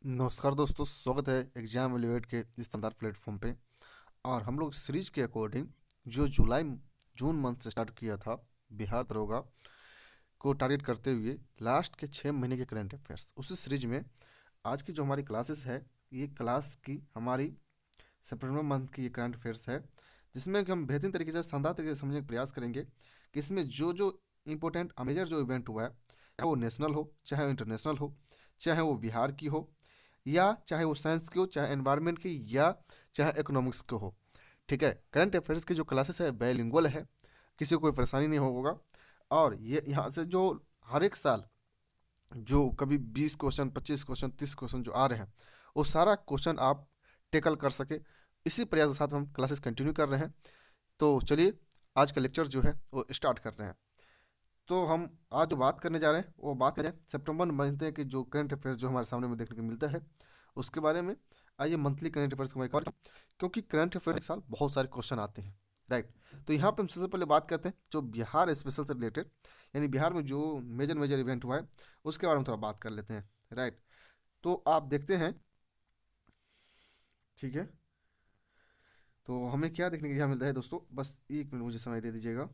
नमस्कार दोस्तों, स्वागत है एग्जाम एलिवेट के इस शानदार प्लेटफॉर्म पे। और हम लोग सीरीज के अकॉर्डिंग जो जुलाई जून मंथ से स्टार्ट किया था, बिहार दरोगा को टारगेट करते हुए लास्ट के 6 महीने के करंट अफेयर्स, उसी सीरीज में आज की जो हमारी क्लासेस है, ये क्लास की हमारी सितंबर मंथ की ये करंट अफेयर्स है, जिसमें कि हम बेहतरीन तरीके से शानदार तरीके से समझने का प्रयास करेंगे कि इसमें जो जो इम्पोर्टेंट मेजर जो इवेंट हुआ है, चाहे वो नेशनल हो, चाहे वो इंटरनेशनल हो, चाहे वो बिहार की हो, या चाहे वो साइंस की हो, चाहे एनवायरनमेंट की, या चाहे इकोनॉमिक्स की हो। ठीक है, करंट अफेयर्स की जो क्लासेस है बाइलिंगुअल है, किसी को कोई परेशानी नहीं होगा। और ये यहाँ से जो हर एक साल जो कभी 20 क्वेश्चन, 25 क्वेश्चन, 30 क्वेश्चन जो आ रहे हैं, वो सारा क्वेश्चन आप टेकल कर सके, इसी प्रयास के साथ हम क्लासेस कंटिन्यू कर रहे हैं। तो चलिए, आज का लेक्चर जो है वो स्टार्ट कर रहे हैं। तो हम आज जो बात करने जा रहे हैं वो बात करें सितंबर महीने के जो करंट अफेयर्स जो हमारे सामने में देखने को मिलता है, उसके बारे में। आइए मंथली करंट अफेयर्स को मैं कवर, क्योंकि करंट अफेयर एक साल बहुत सारे क्वेश्चन आते हैं, राइट। तो यहाँ पे हम सबसे पहले बात करते हैं जो बिहार स्पेशल से रिलेटेड, यानी बिहार में जो मेजर मेजर इवेंट हुआ है उसके बारे में थोड़ा बात कर लेते हैं, राइट। तो आप देखते हैं, ठीक है। तो हमें क्या देखने को यहाँ मिलता है दोस्तों, बस 1 मिनट मुझे समय दे दीजिएगा।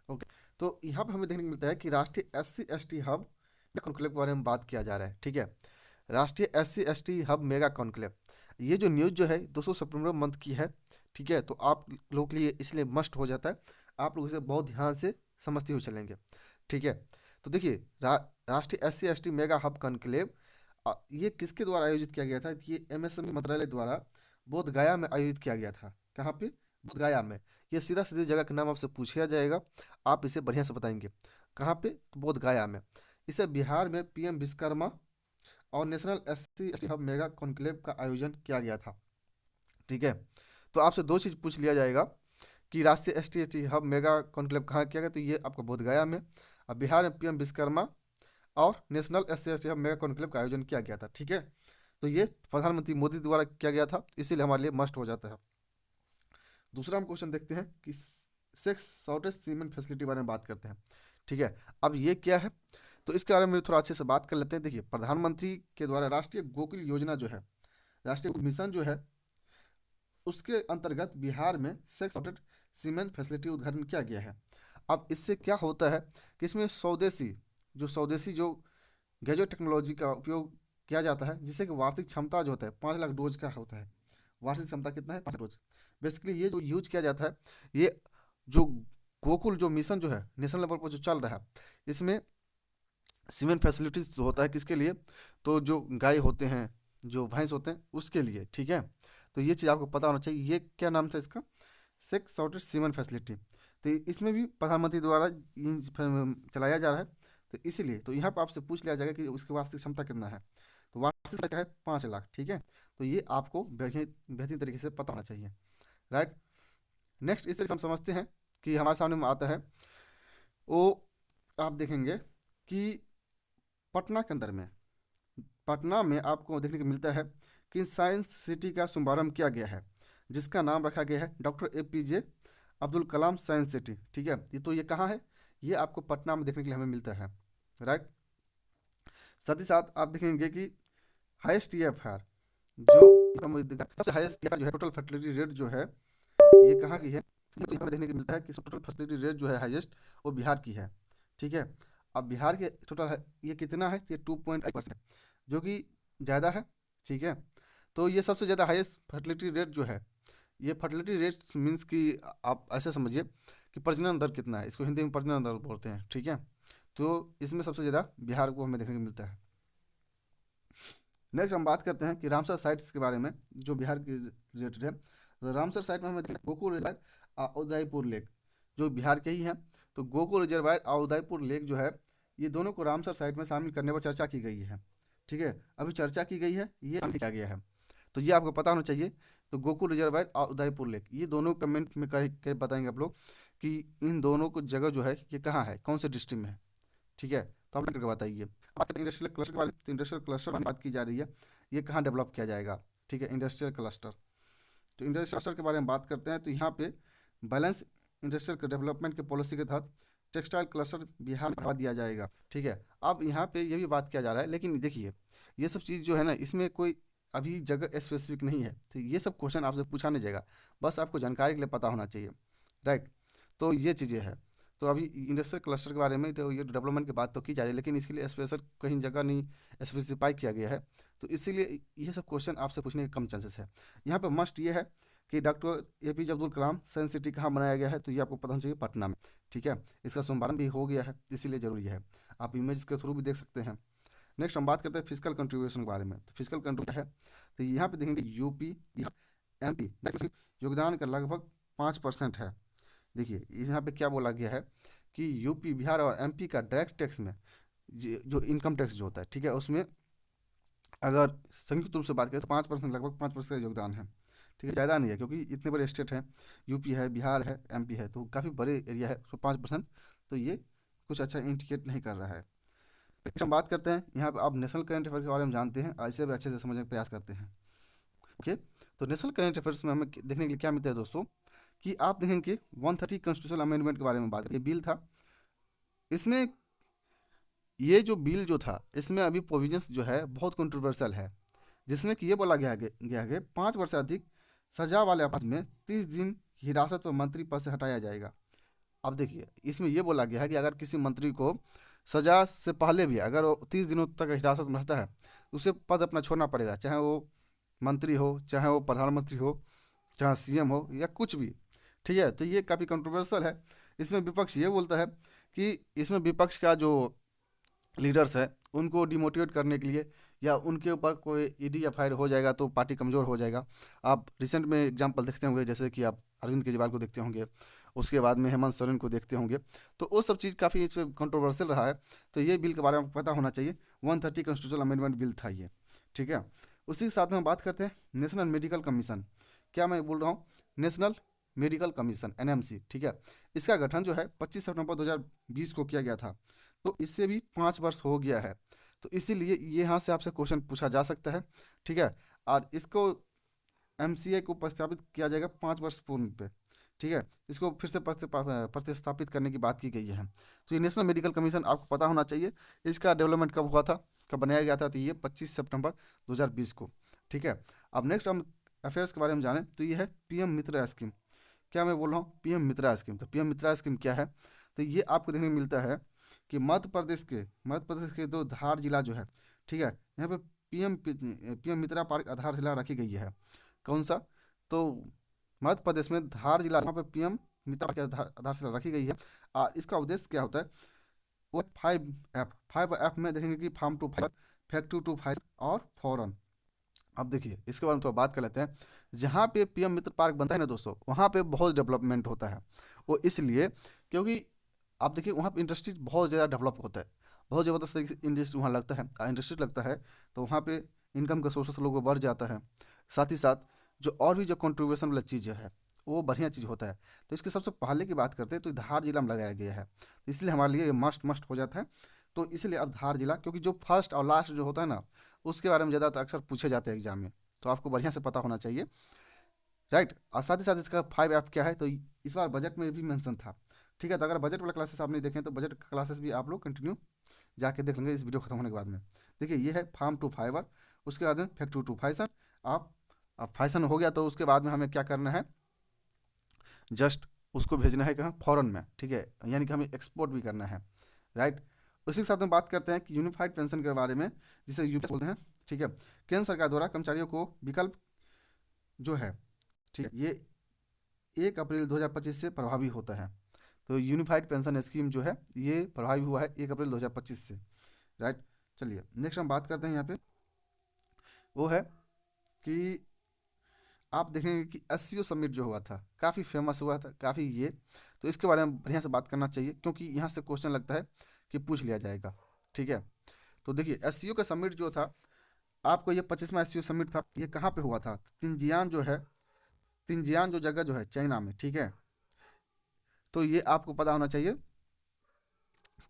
ओके। तो यहाँ पे हमें देखने को मिलता है कि राष्ट्रीय SC ST हब कॉन्क्लेव के बारे में बात किया जा रहा है, ठीक है। राष्ट्रीय SC ST hub mega conclave, ये जो न्यूज़ जो है 200 सितंबर मंथ की है, ठीक है। तो आप लोगों के लिए इसलिए मस्ट हो जाता है, आप लोग इसे बहुत ध्यान से समझते हुए चलेंगे, ठीक है। तो देखिए, राष्ट्रीय SC ST mega hub conclave, ये किसके द्वारा आयोजित किया गया था? ये MSME मंत्रालय द्वारा बोध गया में आयोजित किया गया था। कहाँ पे? बोध गया में। ये सीधा सीधी जगह का नाम आपसे पूछा जाएगा, आप इसे बढ़िया से बताएंगे। कहाँ पे? तो बोध गया में। इसे बिहार में PM विश्वकर्मा और national SC ST hub mega conclave का आयोजन किया गया था, ठीक है। तो आपसे दो चीज़ पूछ लिया जाएगा कि राष्ट्रीय ST ST hub mega conclave कहाँ किया गया, तो ये आपका बोध गया में। अब बिहार में PM विश्वकर्मा और national SC ST hub mega conclave का आयोजन किया गया था, ठीक है। तो ये प्रधानमंत्री मोदी द्वारा किया गया था, इसीलिए हमारे लिए मस्ट हो जाता है। दूसरा हम क्वेश्चन देखते हैं कि सेक्स शॉर्टेज सीमेंट फैसिलिटी बारे में बात करते हैं, ठीक है। अब ये क्या है, तो इसके बारे में थोड़ा अच्छे से बात कर लेते हैं। देखिए, प्रधानमंत्री के द्वारा राष्ट्रीय गोकुल योजना जो है, राष्ट्रीय मिशन जो है, उसके अंतर्गत बिहार में सेक्स शॉर्टेज सीमेंट फैसिलिटी उद्घाटन किया गया है। अब इससे क्या होता है कि इसमें स्वदेशी जो गैजेट टेक्नोलॉजी का उपयोग किया जाता है, जिससे कि वार्षिक क्षमता जो होता है 5 लाख डोज का होता है। वार्षिक क्षमता कितना है? 5 डोज। बेसिकली ये जो यूज किया जाता है, ये जो गोकुल जो मिशन जो है नेशनल लेवल पर जो चल रहा है, इसमें सीमेंट फैसिलिटीज जो होता है किसके लिए? तो जो गाय होते हैं, जो भैंस होते हैं, उसके लिए, ठीक है। तो ये चीज़ आपको पता होना चाहिए। ये क्या नाम था इसका? Sex sorted cement facility. तो इसमें भी प्रधानमंत्री द्वारा चलाया जा रहा है। तो इसीलिए तो यहाँ पर आपसे पूछ लिया जाएगा कि उसकी वार्षिक क्षमता कितना है। तो वार्षिक क्षमता है 5 लाख, ठीक है। तो ये आपको बेहतरीन तरीके से पता होना चाहिए, राइट। नेक्स्ट इस तरीके से हम समझते हैं कि हमारे सामने में आता है वो, आप देखेंगे कि पटना के अंदर में, पटना में आपको देखने को मिलता है कि साइंस सिटी का शुभारंभ किया गया है, जिसका नाम रखा गया है doctor APJ Abdul Kalam science city, ठीक है। ये कहाँ है? ये आपको पटना में देखने के लिए हमें मिलता है, राइट। साथ ही साथ आप देखेंगे कि हाईएस्ट TFR जो सबसे हाईएस्ट जो है, टोटल फर्टिलिटी रेट जो है, ये कहाँ की है? तो यहाँ पे देखने को मिलता है कि टोटल फर्टिलिटी रेट जो है हाईएस्ट, वो बिहार की है, ठीक है। अब बिहार के टोटल है ये कितना है? ये 2.8%, जो कि ज़्यादा है, ठीक है। तो ये सबसे ज़्यादा हाईएस्ट फर्टिलिटी रेट जो है, ये फर्टिलिटी रेट मीन्स कि आप ऐसे समझिए कि प्रजनन दर कितना है, इसको हिंदी में प्रजनन दर बोलते हैं, ठीक है। तो इसमें सबसे ज़्यादा बिहार को हमें देखने को मिलता है। नेक्स्ट हम बात करते हैं कि रामसर साइट्स के बारे में, जो बिहार की रिलेटेड है। तो रामसर साइट में हमें देखते हैं गोकुल रिजर्वायर और उदयपुर लेक, जो बिहार के ही हैं। तो गोकुल रिजर्वायर और उदयपुर लेक जो है, ये दोनों को रामसर साइट में शामिल करने पर चर्चा की गई है, ठीक है। अभी चर्चा की गई है, ये किया गया है, तो ये आपको पता होना चाहिए। तो गोकुल रिजर्वायर और उदयपुर लेक, ये दोनों कमेंट में कर बताएंगे आप लोग कि इन दोनों को जगह जो है ये कहाँ है, कौन से डिस्ट्रिक्ट में है, ठीक है। तो आप करके बताइए। बात करते हैं इंडस्ट्रियल क्लस्टर के बारे में। तो इंडस्ट्रियल क्लस्टर में बात की जा रही है, ये कहाँ डेवलप किया जाएगा, ठीक है, इंडस्ट्रियल क्लस्टर। तो इंडस्ट्रियल क्लस्टर के बारे में बात करते हैं, तो यहाँ पे बैलेंस इंडस्ट्रियल डेवलपमेंट के पॉलिसी के तहत टेक्सटाइल क्लस्टर बिहार में बढ़ावा दिया जाएगा। ठीक है, अब यहाँ पे ये भी बात किया जा रहा है, लेकिन देखिए ये सब चीज़ जो है ना, इसमें कोई अभी जगह स्पेसिफिक नहीं है, तो ये सब क्वेश्चन आपसे पूछा नहीं जाएगा, बस आपको जानकारी के लिए पता होना चाहिए। राइट, तो ये चीज़ें हैं। तो अभी इंडस्ट्रियल क्लस्टर के बारे में तो ये डेवलपमेंट की बात तो की जा रही है, लेकिन इसके लिए स्पेशल कहीं जगह नहीं स्पेसिफाई किया गया है, तो इसीलिए ये सब क्वेश्चन आपसे पूछने के कम चांसेस है। यहाँ पे मस्ट ये है कि doctor APJ Abdul Kalam science city कहाँ बनाया गया है, तो ये आपको पता होना चाहिए, पटना में। ठीक है, इसका शुभारंभ भी हो गया है, इसीलिए ज़रूरी है, आप इमेज के थ्रू भी देख सकते हैं। नेक्स्ट हम बात करते हैं फिजिकल कंट्रीब्यूशन के बारे में। तो फिजिकल कंट्रीब्यूशन है, तो यहाँ पे देखेंगे यूपी, MP योगदान का लगभग 5% है। देखिए यहाँ पे क्या बोला गया है कि यूपी, बिहार और MP का डायरेक्ट टैक्स में जो इनकम टैक्स जो होता है, ठीक है, उसमें अगर संयुक्त रूप से बात करें तो 5%, लगभग 5% का योगदान है। ठीक है, ज़्यादा नहीं है, क्योंकि इतने बड़े स्टेट हैं, यूपी है, बिहार है, MP है, तो काफ़ी बड़े एरिया है, उसमें 5%, तो ये कुछ अच्छा इंडिकेट नहीं कर रहा है। नेक्स्ट हम बात करते हैं, यहाँ पे आप नेशनल करंट अफेयर के बारे में जानते हैं, ऐसे भी अच्छे से समझने का प्रयास करते हैं। ओके, तो नेशनल करंट अफेयर्स में हमें देखने के लिए क्या मिलता है दोस्तों, कि आप देखेंगे 130 कॉन्स्टिट्यूशनल अमेंडमेंट के बारे में बात, ये बिल था, इसमें ये जो बिल जो था, इसमें अभी प्रोविजंस जो है बहुत कंट्रोवर्शियल है, जिसमें कि ये बोला गया है 5 वर्ष से अधिक सजा वाले अपराध में 30 दिन हिरासत में मंत्री पद से हटाया जाएगा। अब देखिए इसमें ये बोला गया है कि अगर किसी मंत्री को सजा से पहले भी अगर वो 30 दिनों तक हिरासत में रहता है, तो उसे पद अपना छोड़ना पड़ेगा, चाहे वो मंत्री हो, चाहे वो प्रधानमंत्री हो, चाहे CM हो, या कुछ भी। ठीक है, तो ये काफ़ी कंट्रोवर्शियल है। इसमें विपक्ष ये बोलता है कि इसमें विपक्ष का जो लीडर्स है उनको डिमोटिवेट करने के लिए, या उनके ऊपर कोई ED FIR हो जाएगा तो पार्टी कमज़ोर हो जाएगा। आप रिसेंट में एग्जांपल देखते होंगे, जैसे कि आप अरविंद केजरीवाल को देखते होंगे, उसके बाद में हेमंत सोरेन को देखते होंगे, तो वो सब चीज़ काफ़ी इस पर कंट्रोवर्शियल रहा है। तो ये बिल के बारे में पता होना चाहिए, 130 कॉन्स्टिट्यूशनल अमेंडमेंट बिल था ये। ठीक है, उसी के साथ में हम बात करते हैं नेशनल मेडिकल कमीशन। क्या मैं बोल रहा हूँ, नेशनल मेडिकल कमीशन NMC। ठीक है, इसका गठन जो है 25 सितंबर 2020 को किया गया था, तो इससे भी 5 वर्ष हो गया है, तो इसीलिए ये यहाँ से आपसे क्वेश्चन पूछा जा सकता है। ठीक है, और इसको MCA को प्रस्तावित किया जाएगा 5 वर्ष पूर्ण पे। ठीक है, इसको फिर से प्रतिस्थापित करने की बात की गई है। तो ये नेशनल मेडिकल कमीशन आपको पता होना चाहिए, इसका डेवलपमेंट कब हुआ था, कब बनाया गया था, तो ये 25 सितंबर 2020 को। ठीक है, अब नेक्स्ट हम अफेयर्स के बारे में जानें, तो ये है PM मित्रा स्कीम। क्या मैं बोल रहा हूँ, PM मित्रा स्कीम। तो PM मित्रा स्कीम क्या है, तो ये आपको देखने को मिलता है कि मध्य प्रदेश के दो धार जिला जो है, ठीक है, यहाँ पे PM मित्रा पार्क आधार जिला रखी गई है। कौन सा, तो मध्य प्रदेश में धार जिला, वहाँ पे PM मित्रा पार्क आधारशिला रखी गई है। और इसका उद्देश्य क्या होता है, वो 5F में देखेंगे कि farm to fibre, factory to fibre और फॉरन। अब देखिए इसके बारे में तो बात कर लेते हैं। जहाँ पे PM मित्र पार्क बनता है ना दोस्तों, वहाँ पे बहुत डेवलपमेंट होता है। वो इसलिए क्योंकि आप देखिए वहाँ पे इंडस्ट्रीज बहुत ज़्यादा डेवलप होता है, बहुत ज़बरदस्त तरीके से इंडस्ट्री वहाँ लगता है, इंडस्ट्री लगता है, तो वहाँ पे इनकम का सोर्सेस लोगों को बढ़ जाता है। साथ ही साथ जो और भी जो कंट्रीब्यूशन वाला चीज़ है वो बढ़िया चीज़ होता है। तो इसके सबसे पहले की बात करते हैं तो धार जिला में लगाया गया है, तो इसलिए हमारे लिए ये मस्ट हो जाता है। तो इसलिए अब धार जिला, क्योंकि जो फर्स्ट और लास्ट जो होता है ना, उसके बारे में ज़्यादातर अक्सर पूछे जाते हैं एग्जाम में, तो आपको बढ़िया से पता होना चाहिए। राइट, और साथ ही साथ इसका 5F क्या है, तो इस बार बजट में भी मेंशन था। ठीक है, तो अगर बजट वाला क्लासेस आप नहीं देखें तो बजट क्लासेस भी आप लोग कंटिन्यू जाके देख लेंगे इस वीडियो खत्म होने के बाद में। देखिए ये है फार्म टू फाइबर, उसके बाद में फैक्ट्री टू फैशन। आप अब फैशन हो गया तो उसके बाद में हमें क्या करना है, जस्ट उसको भेजना है कहाँ, फॉरेन में। ठीक है, यानी कि हमें एक्सपोर्ट भी करना है। राइट, उसी के साथ में बात करते हैं कि यूनिफाइड पेंशन के बारे में, जिसे यूपीएस बोलते हैं। ठीक है, केंद्र सरकार द्वारा कर्मचारियों को विकल्प जो है, ठीक है, ये 1 अप्रैल 2025 से प्रभावी होता है। तो यूनिफाइड पेंशन स्कीम जो है ये प्रभावी हुआ है 1 अप्रैल 2025 से। राइट, चलिए नेक्स्ट हम बात करते हैं यहाँ पे, वो है कि आप देखेंगे कि SCO समिट जो हुआ था काफ़ी फेमस हुआ था, काफ़ी ये, तो इसके बारे में बढ़िया से बात करना चाहिए, क्योंकि यहाँ से क्वेश्चन लगता है कि पूछ लिया जाएगा। ठीक है, तो देखिए SCO का समिट जो था, आपको ये 25वां SCO समिट था, ये कहाँ पे हुआ था, तिनजियान जो है, तिनजियान जो जगह जो है चाइना में। ठीक है, तो ये आपको पता होना चाहिए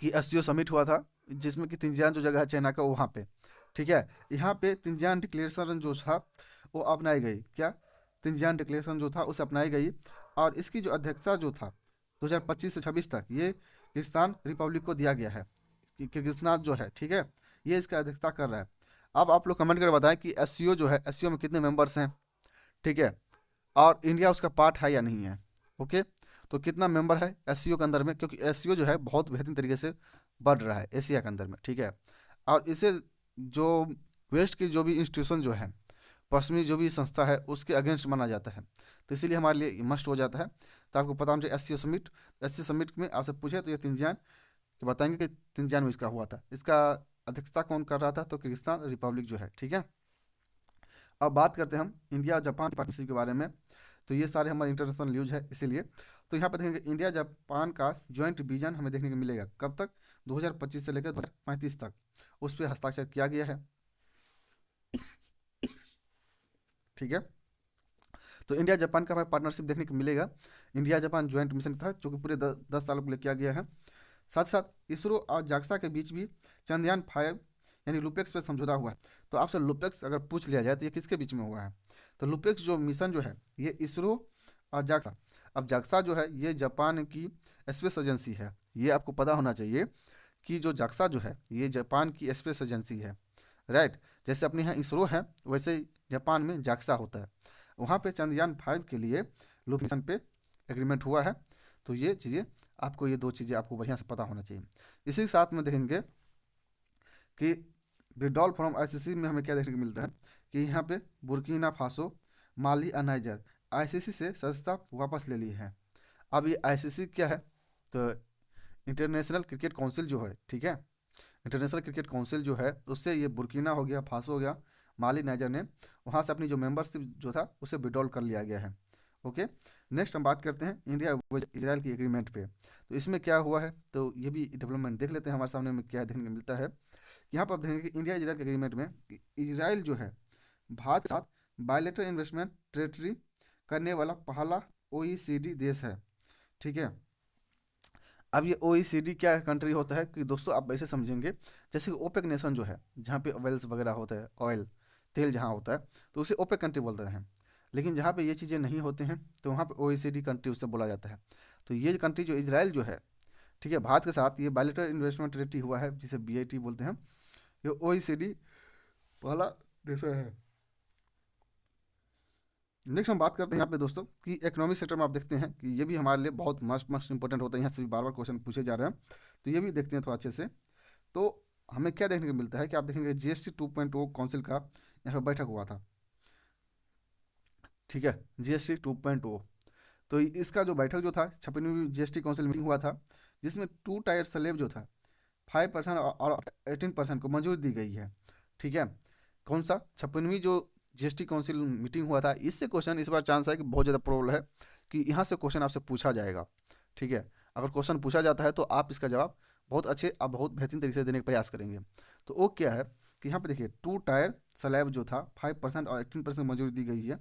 कि SCO समिट हुआ था, जिसमें कि तिनजियान जो जगह है चाइना का, वहाँ पे। ठीक है, यहाँ पे तिनजियान डिक्लेरेशन जो था वो अपनाई गई, क्या, तिनजियान डिक्लेरेशन जो था उसे अपनाई गई, और इसकी जो अध्यक्षता जो था 2025 से 26 तक ये किर्गिस्तान रिपब्लिक को दिया गया है कि किर्गिस्तान जो है, ठीक है, ये इसका अध्यक्षता कर रहा है। अब आप लोग कमेंट कर बताएं कि एससीओ जो है, एससीओ में कितने मेंबर्स हैं, ठीक है, और इंडिया उसका पार्ट है या नहीं है। ओके, तो कितना मेंबर है एससीओ के अंदर में, क्योंकि एससीओ जो है बहुत बेहतरीन तरीके से बढ़ रहा है एशिया के अंदर में, ठीक है। और इसे जो वेस्ट की जो भी इंस्टीट्यूशन जो है, पश्चिमी जो भी संस्था है, उसके अगेंस्ट माना जाता है, तो इसीलिए हमारे लिए मस्ट हो जाता है। तो आपको पता होना चाहिए एससीओ समिट, एससी समिट में आपसे पूछे तो ये तिनजियान कि बताएंगे कि तिनजियान में इसका हुआ था, इसका अध्यक्षता कौन कर रहा था, तो किर्गिस्तान रिपब्लिक जो है, ठीक है। अब बात करते हैं हम इंडिया और जापान पार्टनरशिप के बारे में। तो ये सारे हमारे इंटरनेशनल न्यूज है, इसीलिए तो यहाँ पर देखेंगे इंडिया जापान का ज्वाइंट विजन हमें देखने को मिलेगा कब तक, 2025 से लेकर 2035 तक उस पर हस्ताक्षर किया गया है, ठीक है। तो इंडिया जापान का हमें पार्टनरशिप देखने को मिलेगा इंडिया जापान ज्वाइंट मिशन के तहत, जो कि पूरे 10 सालों के लिए किया गया है। साथ साथ इसरो और जाक्सा के बीच भी चंद्रयान 5 यानी लुपेक्स पे समझौता हुआ है। तो आपसे लुपेक्स अगर पूछ लिया जाए तो ये किसके बीच में हुआ है, तो लुपेक्स जो मिशन जो है ये इसरो और जाक्सा। अब जाक्सा जो है ये जापान की स्पेस एजेंसी है, ये आपको पता होना चाहिए कि जो जाक्सा जो है ये जापान की स्पेस एजेंसी है, राइट। जैसे अपने यहाँ इसरो है वैसे ही जापान में जाक्सा होता है। वहाँ पे चंद्रयान 5 के लिए लुप मिशन पे एग्रीमेंट हुआ है। तो ये चीज़ें आपको, ये दो चीज़ें आपको बढ़िया से पता होना चाहिए। इसी के साथ में देखेंगे कि विड्रॉल फ्रॉम आईसीसी में हमें क्या देखने को मिलता है कि यहाँ पे बुर्किना फासो, माली और नाइजर आईसीसी से सदस्यता वापस ले ली है। अब ये आईसीसी क्या है, तो इंटरनेशनल क्रिकेट काउंसिल जो है, ठीक है, इंटरनेशनल क्रिकेट काउंसिल जो है उससे ये बुर्किना हो गया, फासो हो गया, माली, नाइजर ने वहाँ से अपनी जो मेंबरशिप जो था उसे विड्रॉल कर लिया गया है। ओके, नेक्स्ट हम बात करते हैं इंडिया व इजराइल की एग्रीमेंट पे। तो इसमें क्या हुआ है, तो ये भी डेवलपमेंट देख लेते हैं हमारे सामने में क्या देखने को मिलता है। यहाँ पर आप देखेंगे कि इंडिया इजराइल के एग्रीमेंट में इजराइल जो है भारत के साथ बायलेटरल इन्वेस्टमेंट टेरिटरी करने वाला पहला ओईसीडी देश है, ठीक है। अब ये ओईसीडी क्या कंट्री होता है कि दोस्तों आप ऐसे समझेंगे जैसे कि ओपेक नेशन जो है, जहाँ पे वेल्स वगैरह होता है, ऑयल तेल जहाँ होता है, तो उसे ओपेक कंट्री बोलते हैं। लेकिन जहाँ पे ये चीज़ें नहीं होते हैं तो वहाँ पे ओईसीडी कंट्री उससे बोला जाता है। तो ये कंट्री जो इजराइल जो है, ठीक है, भारत के साथ ये बायलेटरल इन्वेस्टमेंट ट्रीटी हुआ है जिसे बीआईटी बोलते हैं। ये ओईसीडी पहला देश है। नेक्स्ट हम बात करते हैं यहाँ पे दोस्तों कि इकोनॉमिक सेक्टर में आप देखते हैं कि ये भी हमारे लिए बहुत मस्ट मस्ट इंपॉर्टेंट होता है, यहाँ से भी बार बार क्वेश्चन पूछे जा रहे हैं, तो ये भी देखते हैं थोड़ा अच्छे से। तो हमें क्या देखने को मिलता है कि आप देखेंगे जीएसटी 2.0 काउंसिल का यहाँ पर बैठक हुआ था, ठीक है, जीएसटी 2.0। तो इसका जो बैठक जो था 56वीं जीएसटी काउंसिल मीटिंग हुआ था, जिसमें 2 टायर स्लैब जो था 5% और 18% को मंजूरी दी गई है, ठीक है। कौन सा 56वीं जो जीएसटी काउंसिल मीटिंग हुआ था, इससे क्वेश्चन इस बार चांस है कि बहुत ज़्यादा प्रोबल है कि यहाँ से क्वेश्चन आपसे पूछा जाएगा, ठीक है। अगर क्वेश्चन पूछा जाता है तो आप इसका जवाब बहुत अच्छे, आप बहुत बेहतरीन तरीके से देने का प्रयास करेंगे। तो वो क्या है कि यहाँ पे देखिए 2 टायर स्लैब जो था 5% और 18% मंजूरी दी गई है।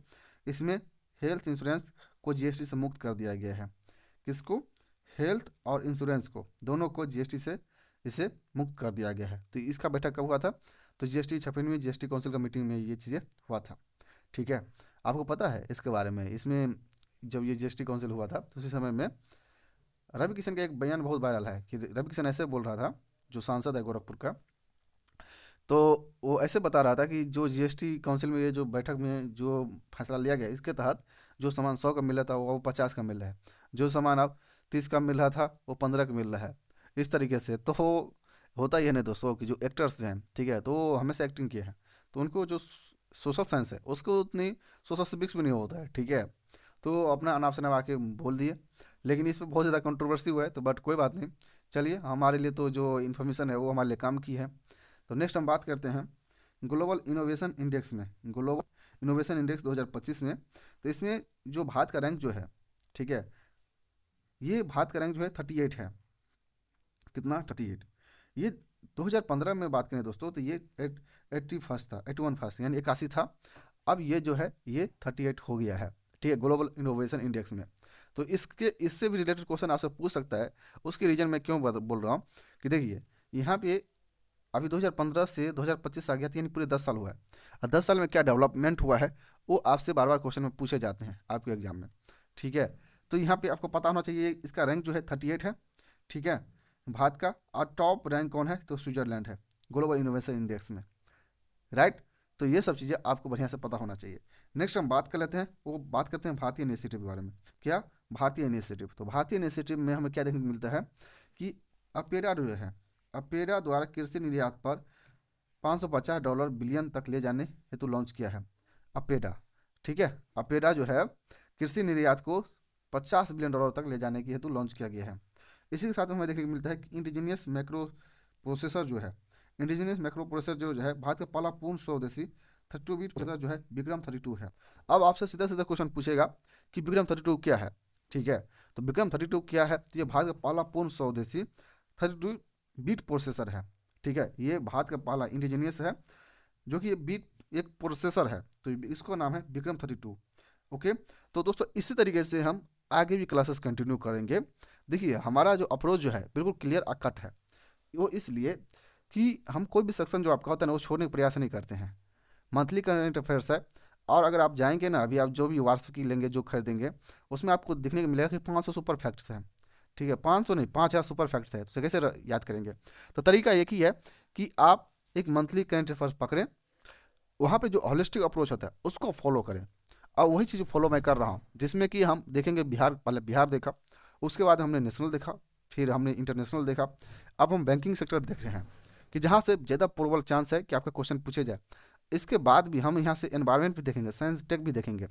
इसमें हेल्थ इंश्योरेंस को जीएसटी से मुक्त कर दिया गया है। किसको, हेल्थ और इंश्योरेंस को, दोनों को जीएसटी से इसे मुक्त कर दिया गया है। तो इसका बैठक कब हुआ था, तो जीएसटी 56वीं जीएसटी काउंसिल का मीटिंग में ये चीज़ें हुआ था, ठीक है। आपको पता है इसके बारे में, इसमें जब ये जीएसटी काउंसिल हुआ था तो उसी समय में रवि किशन का एक बयान बहुत वायरल है कि रवि किशन ऐसे बोल रहा था, जो सांसद है गोरखपुर का, तो वो ऐसे बता रहा था कि जो जीएसटी काउंसिल में ये जो बैठक में जो फैसला लिया गया, इसके तहत जो सामान 100 का मिल रहा था वो 50 का मिल रहा है, जो सामान अब 30 का मिल रहा था वो 15 का मिल रहा है, इस तरीके से। तो होता ही है ना दोस्तों कि जो एक्टर्स हैं, ठीक है, तो वो हमेशा एक्टिंग किए हैं, तो उनको जो सोशल साइंस है उसको उतनी सोशल सिविक्स भी नहीं होता है, ठीक है। तो अपना अनाप शनाप आके बोल दिए, लेकिन इस पर बहुत ज़्यादा कंट्रोवर्सी हुआ है, तो बट कोई बात नहीं, चलिए हमारे लिए तो जो इन्फॉर्मेशन है वो हमारे लिए काम की है। तो नेक्स्ट हम बात करते हैं ग्लोबल इनोवेशन इंडेक्स में, ग्लोबल इनोवेशन इंडेक्स 2025 में। तो इसमें जो भारत का रैंक जो है, ठीक है, ये भारत का रैंक जो है 38 है। कितना, 38। ये 2015 में बात करें दोस्तों तो ये 81 था, 81 यानी 81 था। अब ये जो है ये 38 हो गया है, ठीक है, ग्लोबल इनोवेशन इंडेक्स में। तो इससे भी रिलेटेड क्वेश्चन आपसे पूछ सकता है, उसके रीजन मैं क्यों बोल रहा हूँ कि देखिए यहाँ पे अभी 2015 से 2025 आ गया था, यानी पूरे 10 साल हुआ है। और 10 साल में क्या डेवलपमेंट हुआ है वो आपसे बार बार क्वेश्चन में पूछे जाते हैं आपके एग्जाम में, ठीक है। तो यहाँ पे आपको पता होना चाहिए इसका रैंक जो है 38 है, ठीक है, भारत का। और टॉप रैंक कौन है, तो स्विट्जरलैंड है ग्लोबल इनोवेशन इंडेक्स में, राइट। तो ये सब चीज़ें आपको बढ़िया से पता होना चाहिए। नेक्स्ट हम बात कर लेते हैं, वो बात करते हैं भारतीय इनिशिएटिव के बारे में। क्या, भारतीय इनिशिएटिव। तो भारतीय इनिशिएटिव में हमें क्या देखने को मिलता है कि अपेरा जो है, अपेरा द्वारा कृषि निर्यात पर $550 बिलियन तक ले जाने हेतु लॉन्च किया है अपेरा, ठीक है। अपेरा जो है कृषि निर्यात को $50 बिलियन तक ले जाने के हेतु लॉन्च किया गया है। इसी के साथ में हमें देखने को मिलता है कि इंडिजीनियस मैक्रो प्रोसेसर जो है, इंडिजीनियस मैक्रो प्रोसेसर जो है भारत का पहला पूर्ण स्वदेशी 32 बिट प्रोसेसर जो है विक्रम 32 है। अब आपसे सीधा सीधा क्वेश्चन पूछेगा कि विक्रम 32 क्या है, ठीक है। तो विक्रम 32 क्या है, तो ये भारत का पहला पूर्ण स्वदेशी 32 बिट प्रोसेसर है, ठीक है। ये भारत का पहला इंडिजीनियस है जो कि ये बिट एक प्रोसेसर है, तो इसका नाम है विक्रम 32। ओके, तो दोस्तों इसी तरीके से हम आगे भी क्लासेस कंटिन्यू करेंगे। देखिए हमारा जो अप्रोच जो है बिल्कुल क्लियर और कट है, वो इसलिए कि हम कोई भी सेक्शन जो आपका होता है ना वो छोड़ने का प्रयास नहीं करते हैं। मंथली करंट अफेयर्स है, और अगर आप जाएंगे ना, अभी आप जो भी वार्षिकी लेंगे जो खरीदेंगे, उसमें आपको देखने को मिलेगा कि 500 सुपर फैक्ट्स हैं, ठीक है। 500 नहीं, 5000 सुपर फैक्ट्स है, तो कैसे याद करेंगे। तो तरीका एक ही है कि आप एक मंथली करंट अफेयर्स पकड़ें, वहाँ पे जो होलिस्टिक अप्रोच होता है उसको फॉलो करें। और वही चीज़ फॉलो मैं कर रहा हूँ, जिसमें कि हम देखेंगे बिहार, पहले बिहार देखा, उसके बाद हमने नेशनल देखा, फिर हमने इंटरनेशनल देखा, अब हम बैंकिंग सेक्टर देख रहे हैं कि जहाँ से ज़्यादा प्रोबल चांस है कि आपका क्वेश्चन पूछे जाए। इसके बाद भी हम यहाँ से एनवायरनमेंट भी देखेंगे, साइंस टेक भी देखेंगे,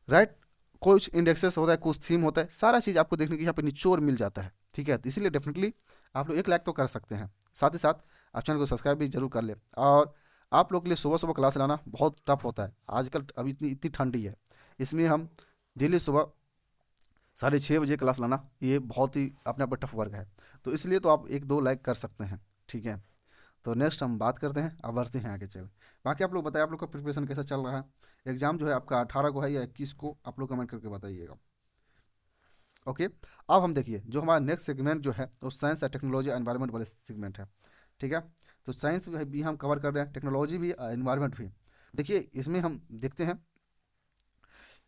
राइट। कुछ इंडेक्सेस होता है, कुछ थीम होता है, सारा चीज़ आपको देखने की यहाँ पे निचोड़ मिल जाता है, ठीक है। तो इसीलिए डेफिनेटली आप लोग 1 लाख तो कर सकते हैं। साथ ही साथ आप चैनल को सब्सक्राइब भी जरूर कर ले। और आप लोग के लिए सुबह सुबह क्लास लाना बहुत टफ होता है आजकल, अभी इतनी इतनी ठंडी है, इसमें हम डेली सुबह 6:30 बजे क्लास लाना ये बहुत ही अपने आप में टफ वर्क है। तो इसलिए तो आप 1-2 लाइक कर सकते हैं, ठीक है। तो नेक्स्ट हम बात करते हैं, अब बढ़ते हैं आगे चल। बाकी आप लोग बताएं आप लोग का प्रिपरेशन कैसा चल रहा है। एग्जाम जो है आपका 18 को है या 21 को, आप लोग कमेंट करके बताइएगा। ओके, अब हम देखिए जो हमारा नेक्स्ट सेगमेंट जो है वो साइंस और टेक्नोलॉजी एनवायरनमेंट वाले सेगमेंट है, ठीक है। तो साइंस भी हम कवर कर रहे हैं, टेक्नोलॉजी भी, एनवायरनमेंट भी। देखिए इसमें हम देखते हैं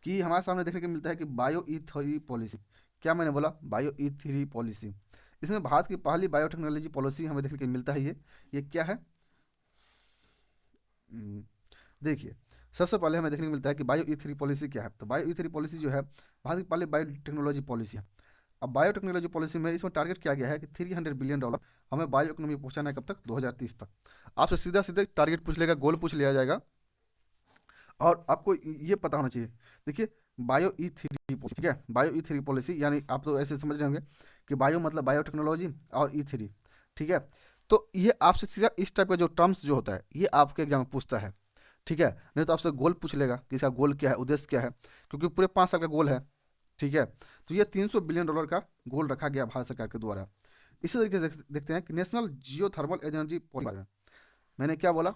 कि हमारे सामने देखने को मिलता है कि बायो ई3 पॉलिसी। क्या मैंने बोला, बायो ई3 पॉलिसी। इसमें भारत की पहली बायोटेक्नोलॉजी पॉलिसी हमें देखने को मिलता है। ये क्या है, हम्म, देखिए सबसे पहले हमें देखने को मिलता है कि बायो ई3 पॉलिसी क्या है। तो बायो ई3 पॉलिसी जो है भारत की पहली बायोटेक्नोलॉजी पॉलिसी है। अब बायोटेक्नोलॉजी पॉलिसी में इसमें टारगेट किया गया है कि $300 बिलियन हमें बायो इकोनॉमी पहुंचाना है, कब तक, 2030 तक। आपसे सीधा सीधा टारगेट पूछ लेगा, गोल पूछ लिया जाएगा, और आपको ये पता होना चाहिए। देखिए बायो ई थ्री पॉलिसी, ठीक है, बायो ई थ्री पॉलिसी यानी आप तो ऐसे समझ रहे होंगे कि बायो मतलब बायोटेक्नोलॉजी और ई3, ठीक है। तो ये आपसे सीधा इस टाइप का जो टर्म्स जो होता है ये आपके एग्जाम में पूछता है, ठीक है। नहीं तो आपसे गोल पूछ लेगा कि इसका गोल क्या है, उद्देश्य क्या है, क्योंकि पूरे 5 साल का गोल है, ठीक है। तो ये $300 बिलियन का गोल रखा गया भारत सरकार के द्वारा। इसी तरीके से देखते हैं कि नेशनल जियो थर्मल एनर्जी पॉलिसी में, मैंने क्या बोला,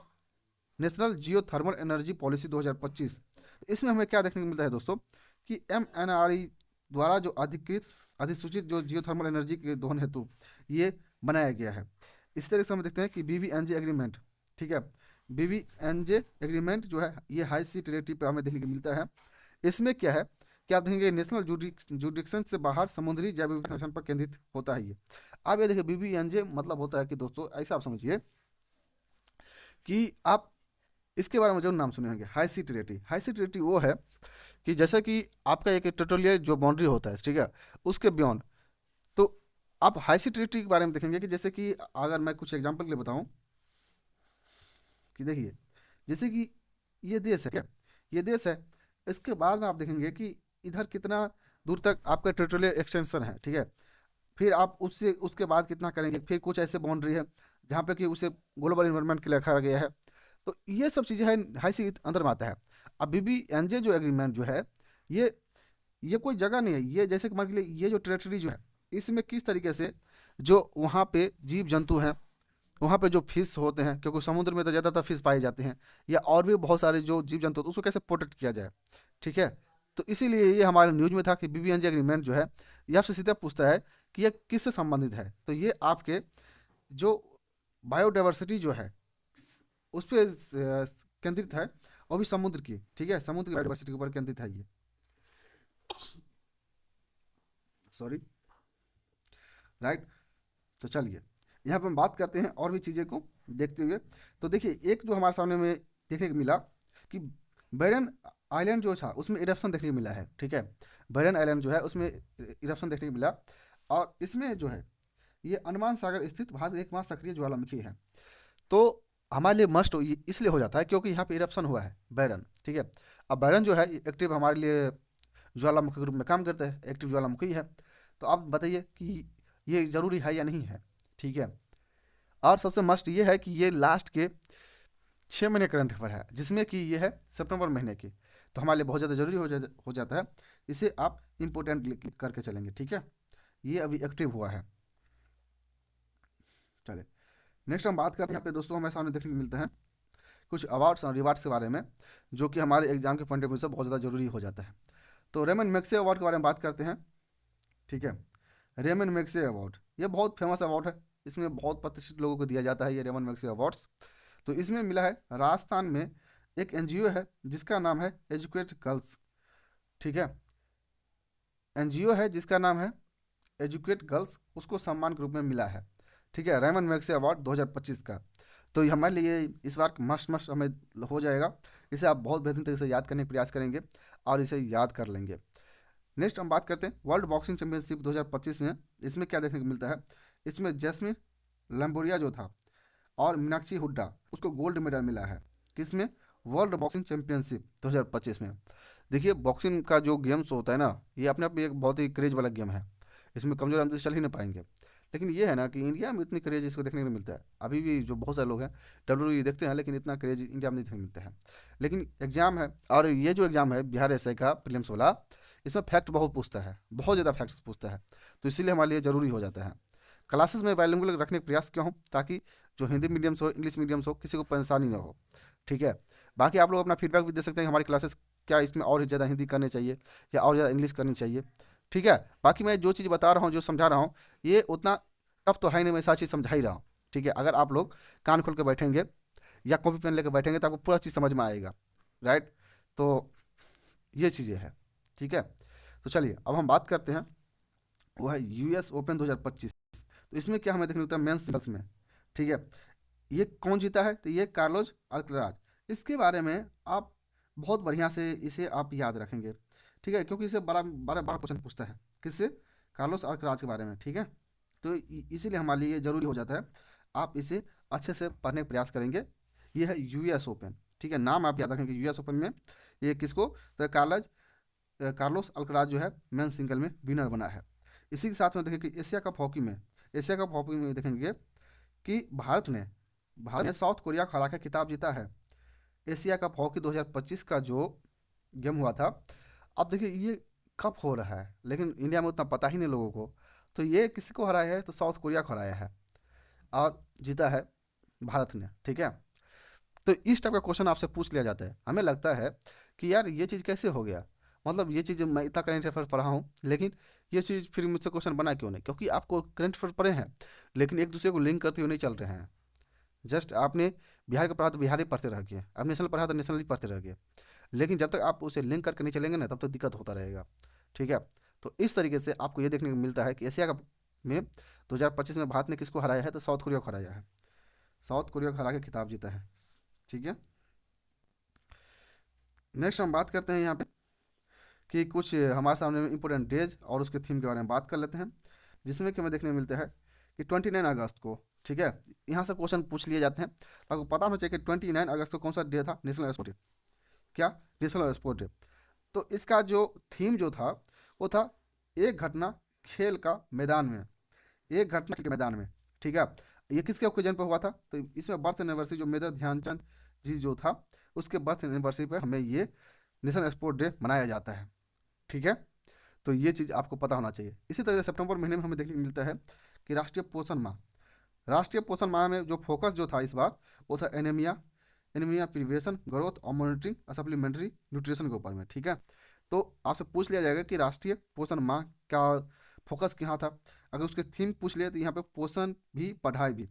नेशनल जियो थर्मल एनर्जी पॉलिसी 2025। इसमें हमें क्या देखने को मिलता है दोस्तों कि MNRE द्वारा जो अधिकृत अधिसूचित जो जियो थर्मल एनर्जी के दोहन हेतु ये बनाया गया है। इस तरह से हम देखते हैं कि BBNJ एग्रीमेंट, ठीक है, BBNJ एग्रीमेंट जो है ये हाई सी टेरिटरी पे हमें देखने को मिलता है। इसमें क्या है कि आप देखेंगे नेशनल जुडिक्शन से बाहर समुद्री जैव विविधता संरक्षण पर केंद्रित होता है ये। अब ये देखिए BBNJ मतलब होता है कि दोस्तों ऐसा आप समझिए कि आप इसके बारे में जो नाम सुने होंगे, हाई सी टेरिटरी। हाई सी टेरिटरी वो है कि जैसे कि आपका एक टेरिटोरियल जो बाउंड्री होता है, ठीक है, उसके बियॉन्ड। तो आप हाई सी टेरिटरी के बारे में देखेंगे कि जैसे कि अगर मैं कुछ एग्जांपल के लिए बताऊं कि देखिए जैसे कि ये देश है, क्या ये देश है, इसके बाद में आप देखेंगे कि इधर कितना दूर तक आपका टेरिटोरियल एक्सटेंशन है, ठीक है। फिर आप उससे उसके बाद कितना करेंगे, फिर कुछ ऐसे बाउंड्री है जहाँ पे कि उसे ग्लोबल इन्वायरमेंट के लिए रखा गया है। तो ये सब चीज़ें हैं, हाई सी अंदर में आता है। अब BBNJ जो एग्रीमेंट जो है ये ये कोई जगह नहीं है, ये जैसे कि मान के लिए ये जो टेरिटरी जो है इसमें किस तरीके से जो वहाँ पे जीव जंतु हैं, वहाँ पे जो फिश होते हैं, क्योंकि समुद्र में तो ज़्यादातर फिश पाए जाते हैं, या और भी बहुत सारे जो जीव जंतु होते हैं उसको कैसे प्रोटेक्ट किया जाए, ठीक है। तो इसीलिए ये हमारे न्यूज में था कि BBNJ एग्रीमेंट जो है ये आपसे सीधा पूछता है कि ये किससे संबंधित है। तो ये आपके जो बायोडाइवर्सिटी जो है उस पर केंद्रित है, और भी समुद्र की, ठीक है, समुद्र की बायोडाइवर्सिटी के ऊपर केंद्रित है ये। Sorry, right. तो चलिए यहाँ पर हम बात करते हैं और भी चीज़ें को देखते हुए। तो देखिए एक जो हमारे सामने में देखने को मिला कि बैरन आइलैंड जो था उसमें इरप्शन देखने को मिला है, ठीक है। बैरन आइलैंड जो है उसमें इरप्शन देखने को मिला, और इसमें जो है ये अंडमान सागर स्थित भारत का एकमात्र सक्रिय ज्वालामुखी है। तो हमारे लिए मस्ट इसलिए हो जाता है क्योंकि यहाँ पे इरप्शन हुआ है बैरन, ठीक है। अब बैरन जो है एक्टिव हमारे लिए ज्वालामुखी के रूप में काम करता है, एक्टिव ज्वालामुखी है। तो आप बताइए कि ये ज़रूरी है या नहीं है, ठीक है। और सबसे मस्ट ये है कि ये लास्ट के 6 महीने करंट अफेयर है, जिसमें कि ये है सितंबर महीने की। तो हमारे लिए बहुत ज़्यादा जरूरी हो जाता है। इसे आप इम्पोर्टेंट करके चलेंगे, ठीक है। ये अभी एक्टिव हुआ है। चलिए नेक्स्ट हम बात करते हैं। यहाँ पे दोस्तों हमारे सामने देखने को मिलते हैं कुछ अवार्ड्स और रिवार्ड्स के बारे में, जो कि हमारे एग्जाम के पॉइंट ऑफ व्यू से बहुत ज़्यादा जरूरी हो जाता है। तो रेमन मैग्से अवार्ड के बारे में बात करते हैं, ठीक है। रेमन मैग्से अवार्ड ये बहुत फेमस अवार्ड है, इसमें बहुत प्रतिष्ठित लोगों को दिया जाता है ये रेमन मैग्से अवार्ड्स। तो इसमें मिला है राजस्थान में एक एनजीओ है जिसका नाम है एजुकेट गर्ल्स, ठीक है। एनजीओ है जिसका नाम है एजुकेट गर्ल्स, उसको सम्मान के रूप में मिला है, ठीक है, रेमन मैग्से अवार्ड 2025 का। तो ये हमारे लिए इस बार मस्ट मस्ट हमें हो जाएगा। इसे आप बहुत बेहतरीन तरीके से याद करने का प्रयास करेंगे और इसे याद कर लेंगे। नेक्स्ट हम बात करते हैं वर्ल्ड बॉक्सिंग चैंपियनशिप 2025 में। इसमें क्या देखने को मिलता है, इसमें जैस्मिन लंबोरिया जो था और मीनाक्षी हुड्डा उसको गोल्ड मेडल मिला है। किसमें, वर्ल्ड बॉक्सिंग चैंपियनशिप 2025 में। देखिए बॉक्सिंग का जो गेम्स होता है ना, ये अपने आप में एक बहुत ही क्रेज वाला गेम है, इसमें कमजोर हम तो चल ही नहीं पाएंगे। लेकिन ये है ना कि इंडिया में इतनी क्रेज इसको देखने को मिलता है, अभी भी जो बहुत सारे लोग हैं डब्ल्यू देखते हैं, लेकिन इतना क्रेज इंडिया में नहीं देखने को मिलता है। लेकिन एग्जाम है, और ये जो एग्जाम है बिहार एसआई का प्रीलिम्स वाला, इसमें फैक्ट बहुत पूछता है, बहुत ज़्यादा फैक्ट्स पूछता है। तो इसीलिए हमारे लिए ज़रूरी हो जाता है। क्लासेस में बाइलिंगुअल रखने का प्रयास क्यों हो, ताकि जो हिंदी मीडियम से हो इंग्लिश मीडियम से हो किसी को परेशानी ना हो, ठीक है। बाकी आप लोग अपना फीडबैक भी दे सकते हैं कि हमारी क्लासेस क्या इसमें और ज़्यादा हिंदी करनी चाहिए या और ज़्यादा इंग्लिश करनी चाहिए, ठीक है। बाकी मैं जो चीज़ बता रहा हूँ, जो समझा रहा हूँ, ये उतना टफ तो है नहीं, मैं सारी चीज़ समझा ही रहा हूँ, ठीक है। अगर आप लोग कान खोल के बैठेंगे या कॉपी पेन लेकर बैठेंगे तो आपको पूरा चीज़ समझ में आएगा, राइट। तो ये चीज़ें हैं, ठीक है। तो चलिए अब हम बात करते हैं, वो है यूएस ओपन 2025। तो इसमें क्या हमें देखने को मिलता है मेंस सिंगल्स में, ठीक है। ये कौन जीता है, तो ये कार्लोस अल्कराज। इसके बारे में आप बहुत बढ़िया से इसे आप याद रखेंगे, ठीक है, क्योंकि इसे बड़ा बारह बारह क्वेश्चन पूछता है, किससे, कार्लोस अल्कराज के बारे में, ठीक है। तो इसीलिए हमारे लिए ये जरूरी हो जाता है, आप इसे अच्छे से पढ़ने का प्रयास करेंगे। ये है यूएस ओपन, ठीक है, नाम आप याद रखेंगे यूएस ओपन में ये किसको, तो कार्लोस अल्कराज जो है मेन सिंगल में विनर बना है। इसी के साथ में देखेंगे कि एशिया कप हॉकी में, एशिया कप हॉकी में देखेंगे कि भारत ने साउथ कोरिया को हरा के खिताब जीता है। एशिया कप हॉकी 2025 का जो गेम हुआ था, अब देखिए ये कप हो रहा है लेकिन इंडिया में उतना पता ही नहीं लोगों को। तो ये किसी को हराया है, तो साउथ कोरिया को हराया है और जीता है भारत ने, ठीक है। तो इस टाइप का क्वेश्चन आपसे पूछ लिया जाता है, हमें लगता है कि यार ये चीज़ कैसे हो गया, मतलब ये चीज़ मैं इतना करंट अफेयर पढ़ा हूँ लेकिन ये चीज़ फिर मुझसे क्वेश्चन बना क्यों नहीं, क्योंकि आपको करंट अफेयर पढ़े हैं लेकिन एक दूसरे को लिंक करते हुए नहीं चल रहे हैं। जस्ट आपने बिहार का पढ़ा तो बिहार ही पढ़ते रह गए, अब नेशनल पढ़ा तो नेशनल ही पढ़ते रह गए, लेकिन जब तक आप उसे लिंक करके नहीं चलेंगे ना तब तक दिक्कत होता रहेगा, ठीक है। तो इस तरीके से आपको ये देखने को मिलता है कि एशिया कप में 2025 में भारत ने किसको हराया है, तो साउथ कोरिया को हराया है, साउथ कोरिया को हरा के खिताब जीता है, ठीक है। नेक्स्ट हम बात करते हैं यहाँ पे कि कुछ हमारे सामने इंपॉर्टेंट डेज और उसके थीम के बारे में बात कर लेते हैं, जिसमें कि हमें देखने को मिलता है कि 29 अगस्त को, ठीक है, यहाँ से क्वेश्चन पूछ लिए जाते हैं। तो आपको पता होना चाहिए कि 29 अगस्त को कौन सा डे था, नेशनल स्पोर्ट डे, क्या, नेशनल स्पोर्ट डे। तो इसका जो थीम जो था वो था एक घटना खेल का मैदान में, एक घटना के मैदान में, ठीक है। ये किसके ओकेजन पर हुआ था, तो इसमें बर्थ एनिवर्सरी जो मेजर ध्यानचंद जी जो था उसके बर्थ एनिवर्सरी पर हमें ये नेशनल स्पोर्ट डे मनाया जाता है, ठीक है। तो ये चीज़ आपको पता होना चाहिए। इसी तरह से सितंबर महीने में हमें देखने को मिलता है कि राष्ट्रीय पोषण माह, राष्ट्रीय पोषण माह में जो फोकस जो था इस बार वो था एनीमिया, एनीमिया प्रिवेंशन, ग्रोथ और मॉनिटरिंग और सप्लीमेंट्री न्यूट्रिशन के ऊपर में, ठीक है। तो आपसे पूछ लिया जाएगा कि राष्ट्रीय पोषण माह का फोकस कहाँ था, अगर उसके थीम पूछ लिया तो यहाँ पे पोषण भी पढ़ाई भी,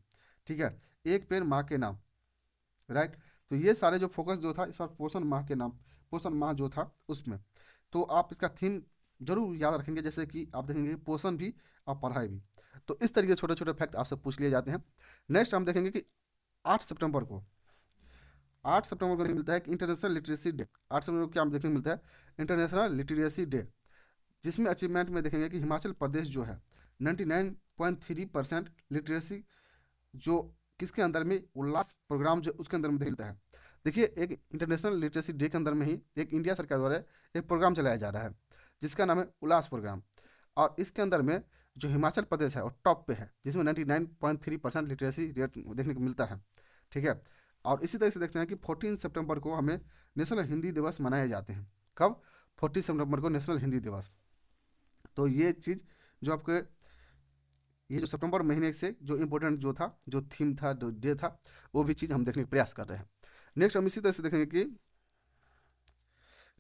ठीक है, एक पेड़ माँ के नाम, राइट। तो ये सारे जो फोकस जो था इस बार पोषण माह के नाम, पोषण माह जो था उसमें, तो आप इसका थीम जरूर याद रखेंगे, जैसे कि आप देखेंगे पोषण भी और पढ़ाई भी। तो इस तरीके से छोटे छोटे फैक्ट आपसे पूछ लिए जाते हैं। नेक्स्ट हम देखेंगे कि 8 सितंबर को 8 सितंबर को देखने को मिलता है कि इंटरनेशनल लिटरेसी डे। 8 सितंबर को क्या देखने को मिलता है? इंटरनेशनल लिटरेसी डे, जिसमें अचीवमेंट में देखेंगे कि हिमाचल प्रदेश जो है 99.3% लिटरेसी जो किसके अंदर में उल्लास प्रोग्राम जो उसके अंदर में मिलता है। देखिए, एक इंटरनेशनल लिटरेसी डे के अंदर में ही एक इंडिया सरकार द्वारा एक प्रोग्राम चलाया जा रहा है जिसका नाम है उल्लास प्रोग्राम, और इसके अंदर में जो हिमाचल प्रदेश है और टॉप पे है, जिसमें 99.3% लिटरेसी रेट देखने को मिलता है। ठीक है, और इसी तरह से देखते हैं कि 14 सितंबर को हमें नेशनल हिंदी दिवस मनाए जाते हैं। कब? 14 सितंबर को नेशनल हिंदी दिवस। तो ये चीज़ जो आपके ये जो सितंबर महीने से जो इम्पोर्टेंट जो था, जो थीम था, जो डे था, वो भी चीज़ हम देखने का प्रयास कर रहे हैं। नेक्स्ट हम इसी तरह से देखेंगे कि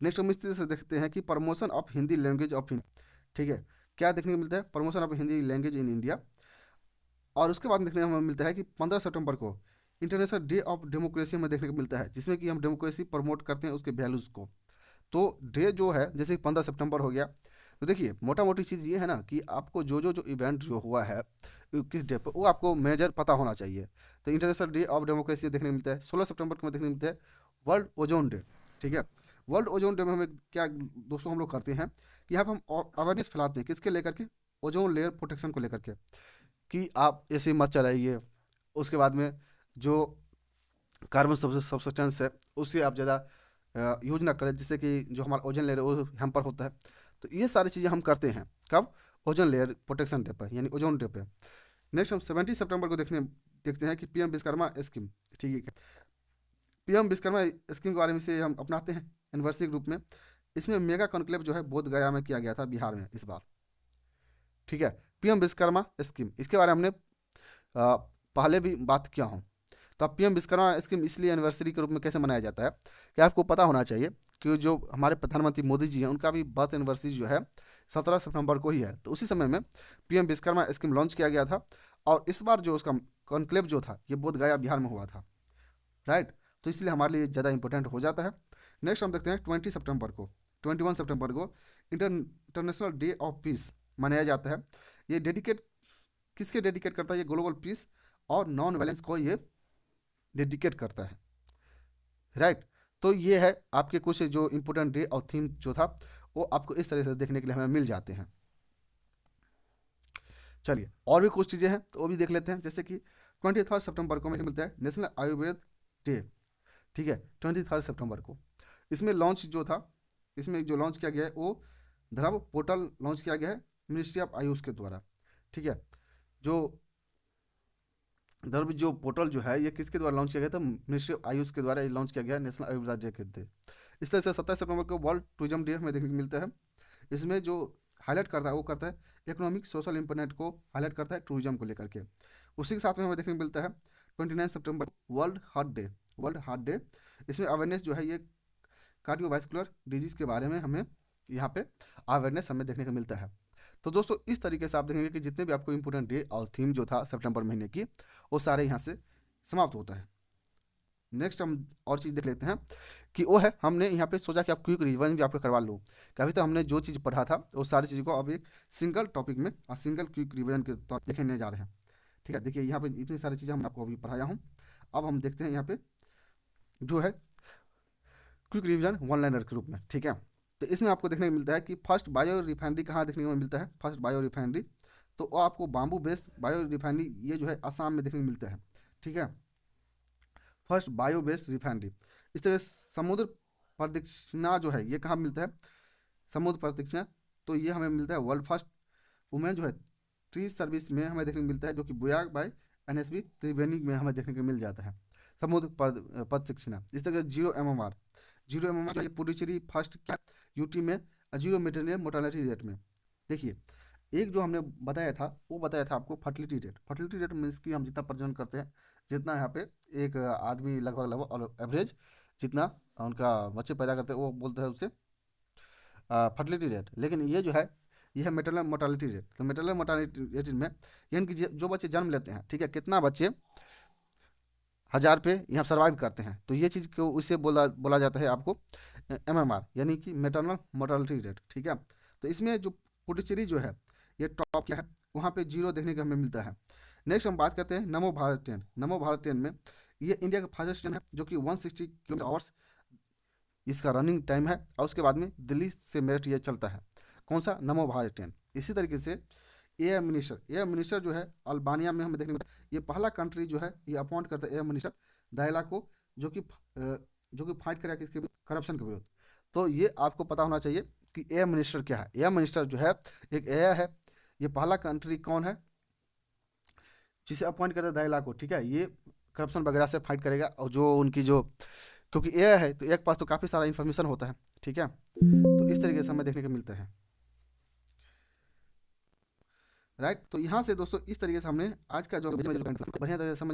नेक्स्ट हम इसी तरह से देखते हैं कि promotion of Hindi language of India. ठीक है, क्या देखने को मिलता है? Promotion of Hindi language in India. और उसके बाद देखने को हमें मिलता है कि 15 सितंबर को इंटरनेशनल डे ऑफ डेमोक्रेसी हमें देखने को मिलता है, जिसमें कि हम डेमोक्रेसी प्रमोट करते हैं, उसके वैल्यूज़ को। तो डे जो है जैसे 15 सितंबर हो गया, तो देखिए मोटा मोटी चीज़ ये है ना कि आपको जो इवेंट जो हुआ है किस डे पर, वो आपको मेजर पता होना चाहिए। तो इंटरनेशनल डे ऑफ डेमोक्रेसी देखने को मिलता है। 16 सितंबर को हमें देखने को मिलता है वर्ल्ड ओजोन डे। ठीक है, वर्ल्ड ओजोन डे में हमें क्या दोस्तों हम लोग करते हैं कि यहाँ पर हम अवेयरनेस फैलाते हैं, किसके लेकर के? ओजोन लेयर प्रोटेक्शन को लेकर के, कि आप ऐसे मत चलाइए। उसके बाद में जो कार्बन सब्सटेंस है उससे आप ज़्यादा यूज ना करें, जिससे कि जो हमारा ओजन लेयर है वो हैम्पर होता है। तो ये सारी चीज़ें हम करते हैं कब? ओजन लेयर प्रोटेक्शन डे पर, यानी ओजोन डे पे। नेक्स्ट हम 17 सितंबर को देखते हैं कि पीएम विश्वकर्मा स्कीम। ठीक है, पीएम विश्वकर्मा स्कीम के बारे में से हम अपनाते हैं एनिवर्सरी ग्रुप में। इसमें मेगा कॉन्क्लेव जो है बोध गया में किया गया था, बिहार में इस बार। ठीक है, पीएम विश्वकर्मा स्कीम, इसके बारे में हमने पहले भी बात किया हूँ। तो अब पीएम विश्वकर्मा स्कीम इसलिए एनिवर्सरी के रूप में कैसे मनाया जाता है कि आपको पता होना चाहिए कि जो हमारे प्रधानमंत्री मोदी जी हैं उनका भी बर्थ एनिवर्सरी जो है 17 सितंबर को ही है। तो उसी समय में पीएम विश्वकर्मा स्कीम लॉन्च किया गया था, और इस बार जो उसका कॉन्क्लेव जो था ये बोध गया बिहार में हुआ था। राइट, तो इसलिए हमारे लिए ज़्यादा इंपॉर्टेंट हो जाता है। नेक्स्ट हम देखते हैं 20 सितंबर को 21 सितंबर को इंटरनेशनल डे ऑफ पीस मनाया जाता है। ये डेडिकेट किसके डेडिकेट करता है? ये ग्लोबल पीस और नॉन वायलेंस को ये डेडिकेट करता है। राइट, तो ये है आपके कुछ जो इंपॉर्टेंट डे और थीम जो था वो आपको इस तरह से देखने के लिए हमें मिल जाते हैं। चलिए, और भी कुछ चीज़ें हैं तो वो भी देख लेते हैं, जैसे कि 23 सितंबर को हमें मिलता है नेशनल आयुर्वेद डे। ठीक है, 23 सितंबर को इसमें लॉन्च जो था, इसमें जो लॉन्च किया गया है वो धर्म पोर्टल लॉन्च किया गया है मिनिस्ट्री ऑफ आयुष के द्वारा। ठीक है, जो धर्म जो पोर्टल जो है ये किसके द्वारा लॉन्च किया गया था? मिनिस्ट्री ऑफ आयुष के द्वारा ये लॉन्च किया गया है नेशनल आयुर्वेद डे के दिन। इस तरह से 27 सितंबर को वर्ल्ड टूरिज्म डे हमें देखने को मिलता है। इसमें जो हाईलाइट करता है वो करता है इकोनॉमिक सोशल इम्पोर्टेंट को हाईलाइट करता है टूरिज्म को लेकर के। उसी के साथ में हमें देखने को मिलता है 29 सितंबर World Heart Day. World Heart Day, इसमें अवेयरनेस जो है ये कार्डियोवास्कुलर डिजीज़ के बारे में हमें यहाँ पे अवेयरनेस हमें देखने को मिलता है। तो दोस्तों इस तरीके से आप देखेंगे कि जितने भी आपको इंपॉर्टेंट डे और थीम जो था सितंबर महीने की वो सारे यहाँ से समाप्त होता है। नेक्स्ट हम और चीज़ देख लेते हैं कि वो है हमने यहाँ पे सोचा कि आप क्विक रिवीजन भी आपको करवा लूँ, कि अभी तक हमने जो चीज़ पढ़ा था वो सारी चीज़ को अब एक सिंगल टॉपिक में और सिंगल क्विक रिवीजन के तौर पर लिखने जा रहे हैं। ठीक है, देखिए यहाँ पे इतनी सारी चीज़ें हम आपको अभी पढ़ाया हूँ। अब हम देखते हैं यहाँ पे जो है क्विक रिवीजन वन लाइनर के रूप में। ठीक है, तो इसमें आपको देखने को मिलता है कि फर्स्ट बायो रिफाइनरी कहाँ देखने को मिलता है? फर्स्ट बायो रिफाइनरी, तो वो आपको बाम्बू बेस्ड बायो रिफाइनरी ये जो है असम में देखने को मिलता है। ठीक है, फर्स्ट बायो बेस्ड रिफाइनरी। इस तरह समुद्र प्रदक्षिणा जो है ये कहाँ मिलता है? समुद्र प्रदक्षिणा, तो ये हमें मिलता है वर्ल्ड फर्स्ट वुमेन जो है ट्री सर्विस में हमें देखने को मिलता है, जो कि बुयाग बाय एनएसबी त्रिवेणी में हमें देखने को मिल जाता है समुद्र प्रदक्षिणा। इस तरह zero M M R Puducherry first क्या यूटी में जीरो मेटेरियल मोर्टालिटी रेट में। देखिए, एक जो हमने बताया था वो बताया था आपको fertility rate. Fertility rate means कि हम जितना प्रजनन करते हैं, जितना यहाँ पे एक आदमी लगभग और एवरेज जितना उनका बच्चे पैदा करते हैं वो बोलते हैं उससे फर्टिलिटी रेट। लेकिन ये जो है ये है मेटरनल मोर्टालिटी रेट। तो मेटरनल मोर्टालिटी रेट में यानी कि जो बच्चे जन्म लेते हैं, ठीक है, कितना बच्चे 1000 पे यहाँ सर्वाइव करते हैं, तो ये चीज़ को उससे बोला बोला जाता है आपको एमएमआर, यानी कि मेटरनल मोर्टालिटी रेट। ठीक है, तो इसमें जो पुडुचेरी जो है ये टॉप क्या है, वहाँ पे 0 देखने को हमें मिलता है। नेक्स्ट हम बात करते हैं नमो भारत ट्रेन। नमो भारत ट्रेन में ये इंडिया का फास्टेस्ट ट्रेन है जो कि 160 किलोमीटर आवर्स इसका रनिंग टाइम है, और उसके बाद में दिल्ली से मेरठ ये चलता है। कौन सा? नमो भारत ट्रेन। इसी तरीके से एयर मिनिस्टर जो है अल्बानिया में हमें देखने को, ये पहला कंट्री जो है ये अपॉइंट करता है एयर मिनिस्टर दायला को, जो कि फाइट करेगा किसके विरुद्ध? करप्शन के विरुद्ध। तो ये आपको पता होना चाहिए कि एयर मिनिस्टर क्या है। एयर मिनिस्टर जो है एक एयर है, ये पहला कंट्री कौन है जिसे अपॉइंट करता है दायला को, ठीक है। ये करप्शन वगैरह से फाइट करेगा, और जो उनकी जो, क्योंकि एयर है तो एयर के पास तो काफ़ी सारा इन्फॉर्मेशन होता है, ठीक है। तो इस तरीके से हमें देखने को मिलता है, राइट। तो यहाँ से दोस्तों इस तरीके से हमने आज का जो बढ़िया तरह से समझ